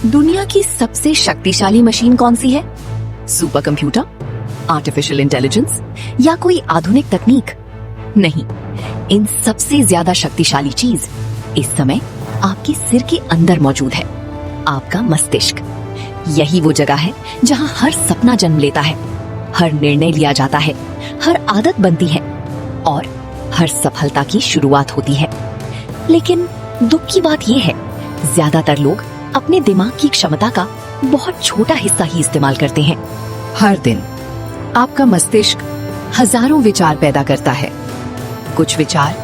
दुनिया की सबसे शक्तिशाली मशीन कौन सी है? सुपर कंप्यूटर, आर्टिफिशियल इंटेलिजेंस या कोई आधुनिक तकनीक? नहीं, इन सबसे ज्यादा शक्तिशाली चीज इस समय आपके सिर के अंदर मौजूद है, आपका मस्तिष्क। यही वो जगह है जहां हर सपना जन्म लेता है, हर निर्णय लिया जाता है, हर आदत बनती है और हर सफलता की शुरुआत होती है। लेकिन दुख की बात यह है, ज्यादातर लोग अपने दिमाग की क्षमता का बहुत छोटा हिस्सा ही इस्तेमाल करते हैं। हर दिन आपका मस्तिष्क हजारों विचार पैदा करता है। कुछ विचार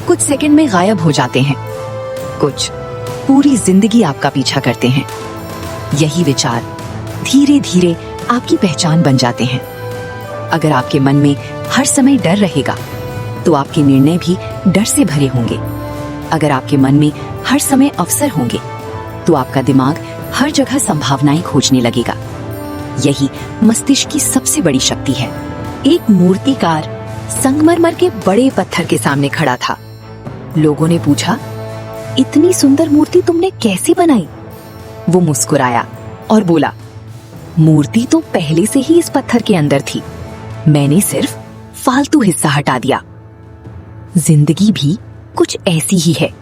कुछ सेकंड में गायब हो जाते हैं, कुछ पूरी जिंदगी आपका पीछा करते हैं। यही विचार धीरे धीरे आपकी पहचान बन जाते हैं। अगर आपके मन में हर समय डर रहेगा, तो आपके निर्णय भी डर से भरे होंगे। अगर आपके मन में हर समय अवसर होंगे, तो आपका दिमाग हर जगह संभावनाएं खोजने लगेगा। यही मस्तिष्क की सबसे बड़ी शक्ति है। एक मूर्तिकार संगमरमर के बड़े पत्थर के सामने खड़ा था। लोगों ने पूछा, इतनी सुंदर मूर्ति तुमने कैसे बनाई? वो मुस्कुराया और बोला, मूर्ति तो पहले से ही इस पत्थर के अंदर थी, मैंने सिर्फ फालतू हिस्सा हटा दिया। जिंदगी भी कुछ ऐसी ही है।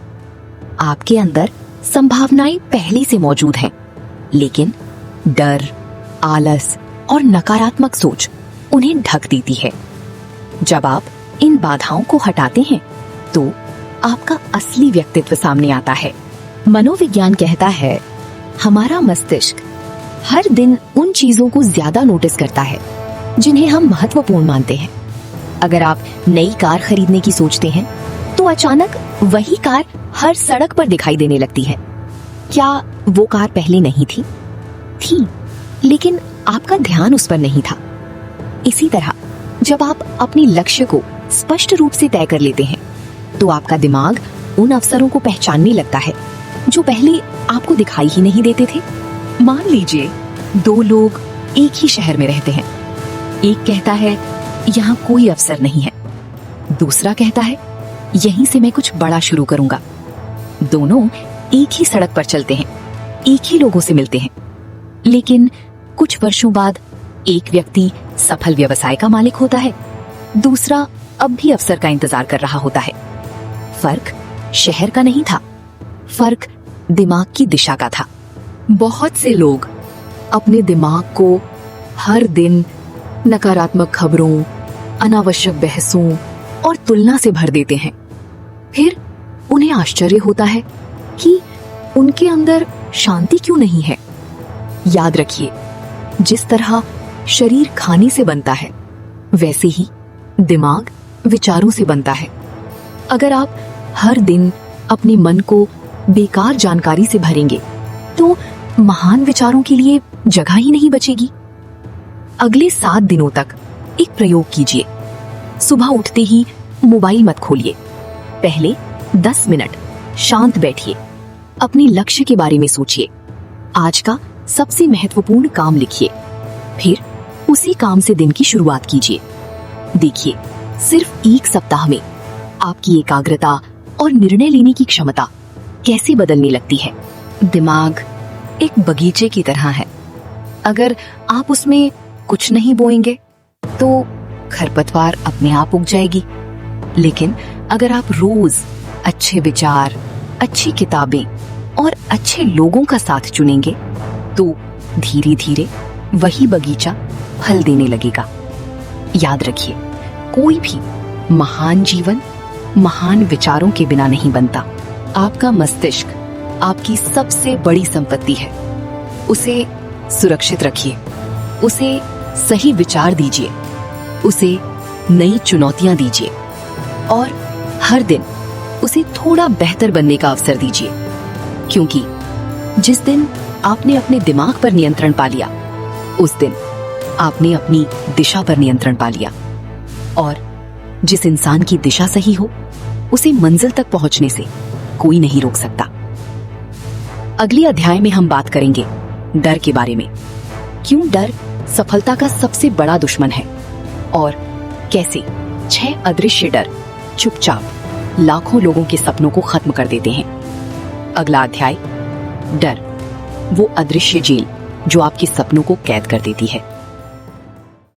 आपके अंदर संभावनाएं पहले से मौजूद हैं, लेकिन डर, आलस और नकारात्मक सोच उन्हें ढक देती है। जब आप इन बाधाओं को हटाते हैं, तो आपका असली व्यक्तित्व सामने आता है। मनोविज्ञान कहता है, हमारा मस्तिष्क हर दिन उन चीजों को ज्यादा नोटिस करता है जिन्हें हम महत्वपूर्ण मानते हैं। अगर आप नई कार खरीदने की सोचते हैं, तो अचानक वही कार हर सड़क पर दिखाई देने लगती है। क्या वो कार पहले नहीं थी? थी, लेकिन आपका ध्यान उस पर नहीं था। इसी तरह जब आप अपने लक्ष्य को स्पष्ट रूप से तय कर लेते हैं, तो आपका दिमाग उन अवसरों को पहचानने लगता है जो पहले आपको दिखाई ही नहीं देते थे। मान लीजिए, दो लोग एक ही शहर में रहते हैं। एक कहता है, यहाँ कोई अवसर नहीं है। दूसरा कहता है, यहीं से मैं कुछ बड़ा शुरू करूंगा। दोनों एक ही सड़क पर चलते हैं, एक ही लोगों से मिलते हैं, लेकिन कुछ वर्षों बाद एक व्यक्ति सफल व्यवसाय का मालिक होता है, दूसरा अब भी अवसर का इंतजार कर रहा होता है। फर्क शहर का नहीं था, फर्क दिमाग की दिशा का था। बहुत से लोग अपने दिमाग को हर दिन नकारात्मक खबरों, अनावश्यक बहसों और तुलना से भर देते हैं। फिर उन्हें आश्चर्य होता है कि उनके अंदर शांति क्यों नहीं है। याद रखिए, जिस तरह शरीर खाने से बनता है, वैसे ही दिमाग विचारों से बनता है। अगर आप हर दिन अपने मन को बेकार जानकारी से भरेंगे, तो महान विचारों के लिए जगह ही नहीं बचेगी। अगले 7 दिनों तक एक प्रयोग कीजिए। सुबह उठते ही मोबाइल मत खोलिए। पहले 10 मिनट शांत बैठिए, अपने लक्ष्य के बारे में सोचिए। आज का सबसे महत्वपूर्ण काम लिखिए, फिर उसी काम से दिन की शुरुआत कीजिए। देखिए, सिर्फ 1 सप्ताह में आपकी एकाग्रता और निर्णय लेने की क्षमता कैसे बदलने लगती है। दिमाग एक बगीचे की तरह है। अगर आप उसमें कुछ नहीं बोएंगे, तो खरपतवार अपने आप उग जाएगी। लेकिन अगर आप रोज अच्छे विचार, अच्छी किताबें और अच्छे लोगों का साथ चुनेंगे, तो धीरे धीरे वही बगीचा फल देने लगेगा। याद रखिए, कोई भी महान जीवन महान विचारों के बिना नहीं बनता। आपका मस्तिष्क आपकी सबसे बड़ी संपत्ति है। उसे सुरक्षित रखिए, उसे सही विचार दीजिए, उसे नई चुनौतियां दीजिए और हर दिन उसे थोड़ा बेहतर बनने का अवसर दीजिए। क्योंकि जिस दिन आपने अपने दिमाग पर नियंत्रण पा लिया, उस दिन आपने अपनी दिशा पर नियंत्रण पा लिया। और जिस इंसान की दिशा सही हो, उसे मंजिल तक पहुंचने से कोई नहीं रोक सकता। अगले अध्याय में हम बात करेंगे डर के बारे में। क्यों डर सफलता का सबसे बड़ा दुश्मन है और कैसे 6 अदृश्य डर चुपचाप लाखों लोगों के सपनों को खत्म कर देते हैं। अगला अध्याय, डर। वो अदृश्य जेल जो आपके सपनों को कैद कर देती है।